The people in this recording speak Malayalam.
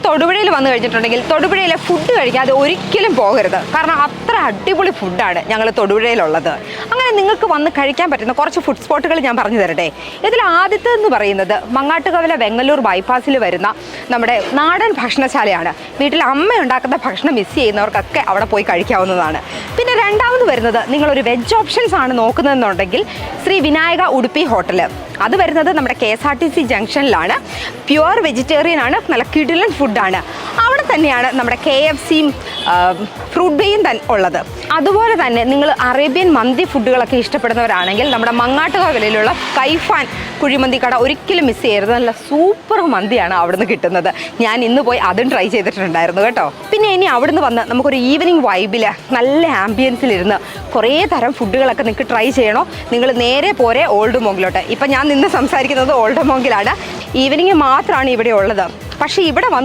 തൊടുപുഴയിൽ വന്നു കഴിഞ്ഞിട്ടുണ്ടെങ്കിൽ തൊടുപുഴയിലെ ഫുഡ് കഴിക്കാതെ ഒരിക്കലും പോകരുത്. കാരണം അത്ര അടിപൊളി ഫുഡാണ് ഞങ്ങൾ തൊടുപുഴയിലുള്ളത്. അങ്ങനെ നിങ്ങൾക്ക് വന്ന് കഴിക്കാൻ പറ്റുന്ന കുറച്ച് ഫുഡ് സ്പോട്ടുകൾ ഞാൻ പറഞ്ഞു തരട്ടെ. ഇതിൽ ആദ്യത്തെ എന്ന് പറയുന്നത് മങ്ങാട്ടുകവല വെങ്ങല്ലൂർ ബൈപ്പാസിൽ വരുന്ന നമ്മുടെ നാടൻ ഭക്ഷണശാലയാണ്. വീട്ടിൽ അമ്മ ഉണ്ടാക്കുന്ന ഭക്ഷണം മിസ് ചെയ്യുന്നവർക്കൊക്കെ അവിടെ പോയി കഴിക്കാവുന്നതാണ്. പിന്നെ രണ്ടാമത് വരുന്നത് നിങ്ങളൊരു വെജ് ഓപ്ഷൻസ് ആണ് നോക്കുന്നതെന്നുണ്ടെങ്കിൽ ശ്രീ വിനായക ഉടുപ്പി ഹോട്ടൽ. അത് വരുന്നത് നമ്മുടെ KSRTC ജംഗ്ഷനിലാണ്. പ്യുവർ വെജിറ്റേറിയൻ ആണ്, നല്ല കിടിലൻ ഫുഡാണ്. അവിടെ തന്നെയാണ് നമ്മുടെ KFCയും ഫ്രൂട്ട് ബേയും ഉള്ളത്. അതുപോലെ തന്നെ നിങ്ങൾ അറേബ്യൻ മന്തി ഫുഡുകളൊക്കെ ഇഷ്ടപ്പെടുന്നവരാണെങ്കിൽ നമ്മുടെ മങ്ങാട്ടുകവലയിലുള്ള കൈഫാൻ കുഴിമന്തി കട ഒരിക്കലും മിസ് ചെയ്യരുത്. നല്ല സൂപ്പർ മന്തിയാണ് അവിടുന്ന് കിട്ടുന്നത്. ഞാൻ ഇന്ന് പോയി അതും ട്രൈ ചെയ്തിട്ടുണ്ടായിരുന്നു കേട്ടോ. പിന്നെ ഇനി അവിടുന്ന് വന്ന് നമുക്കൊരു ഈവനിങ് വൈബിൽ നല്ല ആംബിയൻസിലിരുന്ന് കുറേ തരം ഫുഡുകളൊക്കെ നിങ്ങൾക്ക് ട്രൈ ചെയ്യണോ, നിങ്ങൾ നേരെ പോരെ ഓൾഡ് മോങ്കിലോട്ട്. ഇപ്പം ഞാൻ നിന്ന് സംസാരിക്കുന്നത് ഓൾഡ് മോങ്കിലാണ്. ഈവനിങ് മാത്രമാണ് ഇവിടെ ഉള്ളത്. പക്ഷേ ഇവിടെ